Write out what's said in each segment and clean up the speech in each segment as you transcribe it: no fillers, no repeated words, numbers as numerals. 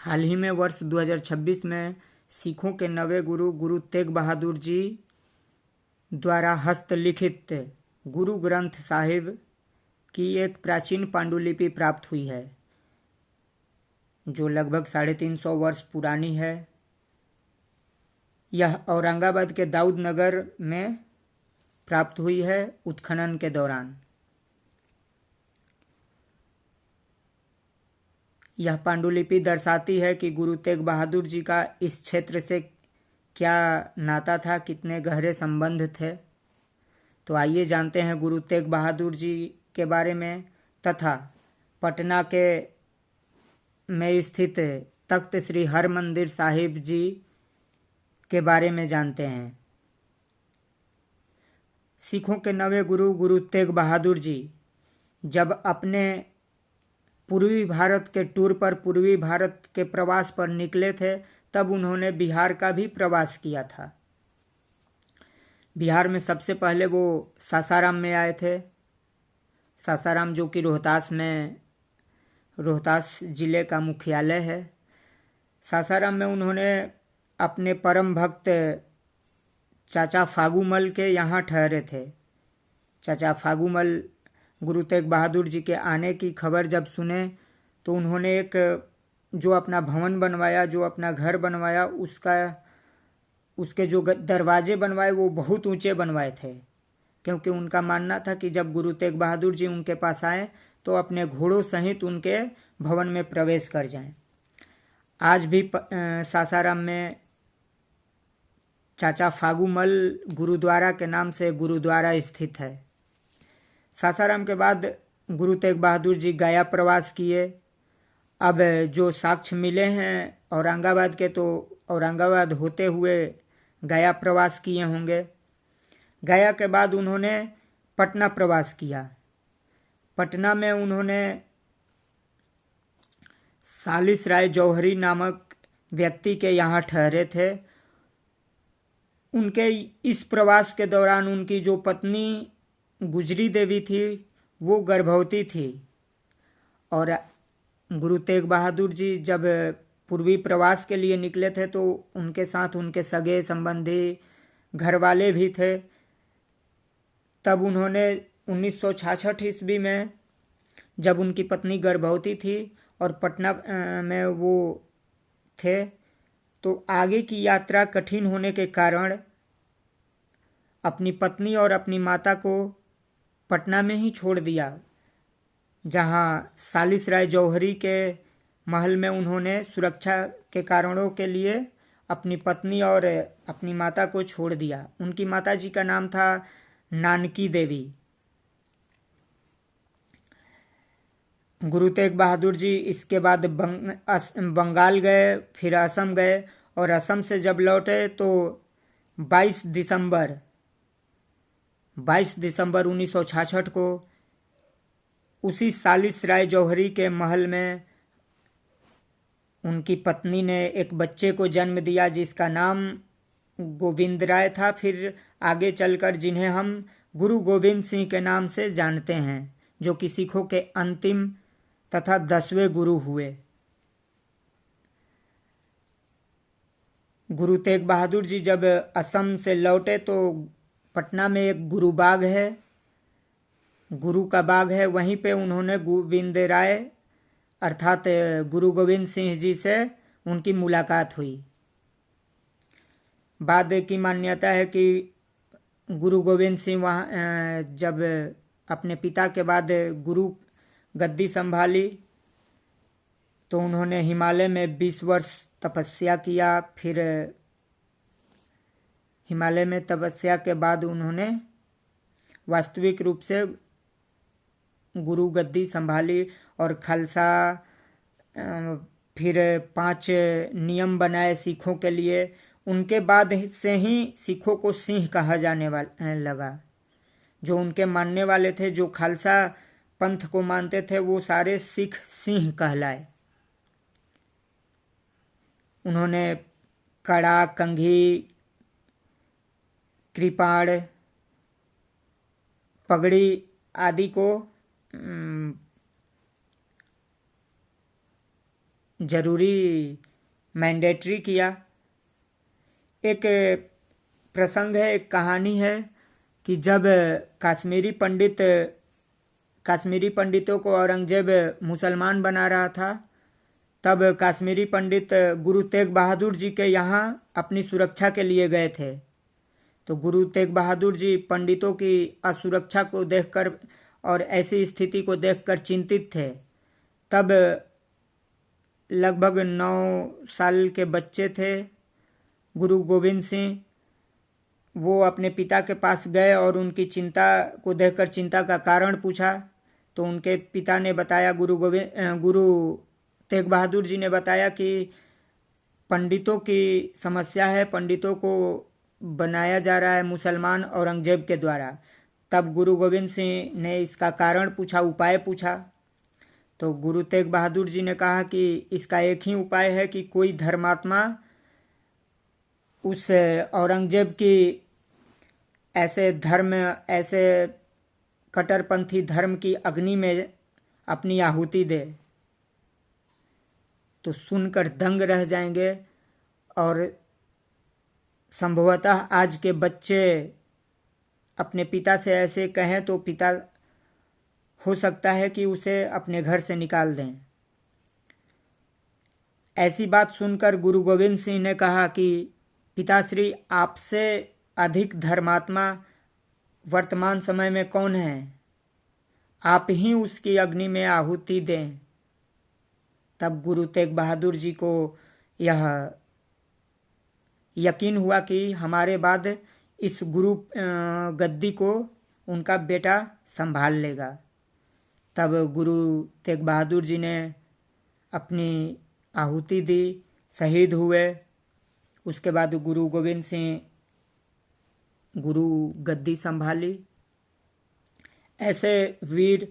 हाल ही में वर्ष 2026 में सिखों के नवे गुरु गुरु तेग बहादुर जी द्वारा हस्तलिखित गुरु ग्रंथ साहिब की एक प्राचीन पांडुलिपि प्राप्त हुई है, जो लगभग 350 वर्ष पुरानी है। यह औरंगाबाद के दाऊद नगर में प्राप्त हुई है उत्खनन के दौरान। यह पांडुलिपि दर्शाती है कि गुरु तेग बहादुर जी का इस क्षेत्र से क्या नाता था, कितने गहरे संबंध थे। तो आइए जानते हैं गुरु तेग बहादुर जी के बारे में तथा पटना के में स्थित तख्त श्री हरमंदिर साहिब जी के बारे में जानते हैं। सिखों के नवे गुरु गुरु तेग बहादुर जी जब अपने पूर्वी भारत के टूर पर पूर्वी भारत के प्रवास पर निकले थे, तब उन्होंने बिहार का भी प्रवास किया था। बिहार में सबसे पहले वो सासाराम में आए थे। सासाराम जो कि रोहतास जिले का मुख्यालय है। सासाराम में उन्होंने अपने परम भक्त चाचा फागूमल के यहाँ ठहरे थे। चाचा फागूमल गुरु तेग बहादुर जी के आने की खबर जब सुने तो उन्होंने एक जो अपना भवन बनवाया, जो अपना घर बनवाया, उसके जो दरवाजे बनवाए वो बहुत ऊंचे बनवाए थे, क्योंकि उनका मानना था कि जब गुरु तेग बहादुर जी उनके पास आए तो अपने घोड़ों सहित उनके भवन में प्रवेश कर जाएं। आज भी सासाराम में चाचा फागूमल गुरुद्वारा के नाम से गुरुद्वारा स्थित है। सासाराम के बाद गुरु तेग बहादुर जी गया प्रवास किए। अब जो साक्ष्य मिले हैं औरंगाबाद के, तो औरंगाबाद होते हुए गया प्रवास किए होंगे। गया के बाद उन्होंने पटना प्रवास किया। पटना में उन्होंने सालिस राय जौहरी नामक व्यक्ति के यहाँ ठहरे थे। उनके इस प्रवास के दौरान उनकी जो पत्नी गुजरी देवी थी वो गर्भवती थी, और गुरु तेग बहादुर जी जब पूर्वी प्रवास के लिए निकले थे तो उनके साथ उनके सगे संबंधी घर वाले भी थे। तब उन्होंने 1966 ईस्वी में जब उनकी पत्नी गर्भवती थी और पटना में वो थे, तो आगे की यात्रा कठिन होने के कारण अपनी पत्नी और अपनी माता को पटना में ही छोड़ दिया, जहां सालिस राय जौहरी के महल में उन्होंने सुरक्षा के कारणों के लिए अपनी पत्नी और अपनी माता को छोड़ दिया। उनकी माता जी का नाम था नानकी देवी। गुरु तेग बहादुर जी इसके बाद बंगाल गए, फिर असम गए, और असम से जब लौटे तो 22 दिसंबर 1966 को उसी सालिस राय जौहरी के महल में उनकी पत्नी ने एक बच्चे को जन्म दिया, जिसका नाम गोविंद राय था। फिर आगे चलकर जिन्हें हम गुरु गोविंद सिंह के नाम से जानते हैं, जो कि सिखों के अंतिम तथा 10वें गुरु हुए। गुरु तेग बहादुर जी जब असम से लौटे तो पटना में एक गुरु बाग है, गुरु का बाग है, वहीं पे उन्होंने गोविंद राय अर्थात गुरु गोविंद सिंह जी से उनकी मुलाकात हुई। बाद की मान्यता है कि गुरु गोविंद सिंह वहाँ जब अपने पिता के बाद गुरु गद्दी संभाली तो उन्होंने हिमालय में 20 वर्ष तपस्या किया। फिर हिमालय में तपस्या के बाद उन्होंने वास्तविक रूप से गुरु गद्दी संभाली और खालसा, फिर 5 नियम बनाए सिखों के लिए। उनके बाद से ही सिखों को सिंह कहा जाने लगा। जो उनके मानने वाले थे, जो खालसा पंथ को मानते थे, वो सारे सिख सिंह कहलाए। उन्होंने कड़ा, कंघी, कृपाण, पगड़ी आदि को जरूरी मैंडेटरी किया। एक प्रसंग है, एक कहानी है कि जब कश्मीरी पंडितों को औरंगजेब मुसलमान बना रहा था, तब कश्मीरी पंडित गुरु तेग बहादुर जी के यहाँ अपनी सुरक्षा के लिए गए थे। तो गुरु तेग बहादुर जी पंडितों की असुरक्षा को देखकर और ऐसी स्थिति को देखकर चिंतित थे। तब लगभग 9 साल के बच्चे थे गुरु गोविंद सिंह। वो अपने पिता के पास गए और उनकी चिंता को देखकर चिंता का कारण पूछा। तो उनके पिता ने बताया, गुरु तेग बहादुर जी ने बताया कि पंडितों की समस्या है, पंडितों को बनाया जा रहा है मुसलमान औरंगजेब के द्वारा। तब गुरु गोविंद सिंह ने इसका कारण पूछा, उपाय पूछा। तो गुरु तेग बहादुर जी ने कहा कि इसका एक ही उपाय है कि कोई धर्मात्मा उस औरंगजेब की ऐसे कट्टरपंथी धर्म की अग्नि में अपनी आहुति दे। तो सुनकर दंग रह जाएंगे। और संभवतः आज के बच्चे अपने पिता से ऐसे कहें तो पिता हो सकता है कि उसे अपने घर से निकाल दें। ऐसी बात सुनकर गुरु गोविंद सिंह ने कहा कि पिताश्री, आपसे अधिक धर्मात्मा वर्तमान समय में कौन है? आप ही उसकी अग्नि में आहुति दें। तब गुरु तेग बहादुर जी को यह यकीन हुआ कि हमारे बाद इस गुरु गद्दी को उनका बेटा संभाल लेगा। तब गुरु तेग बहादुर जी ने अपनी आहुति दी, शहीद हुए। उसके बाद गुरु गोविंद सिंह गुरु गद्दी संभाली। ऐसे वीर,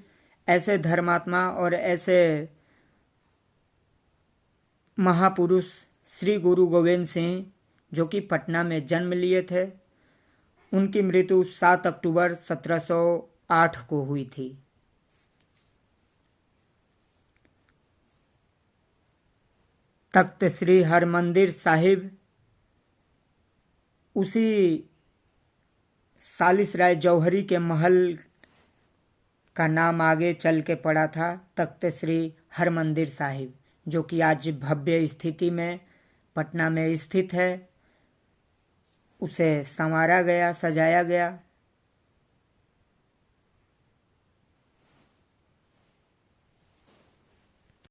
ऐसे धर्मात्मा और ऐसे महापुरुष श्री गुरु गोविंद सिंह, जो कि पटना में जन्म लिए थे, उनकी मृत्यु 7 अक्टूबर 1708 को हुई थी। तख्त श्री हरमंदिर साहिब उसी सालिस राय जौहरी के महल का नाम आगे चल के पड़ा था, तख्त श्री हरमंदिर साहिब, जो कि आज भव्य स्थिति में पटना में स्थित है। उसे संवारा गया, सजाया गया।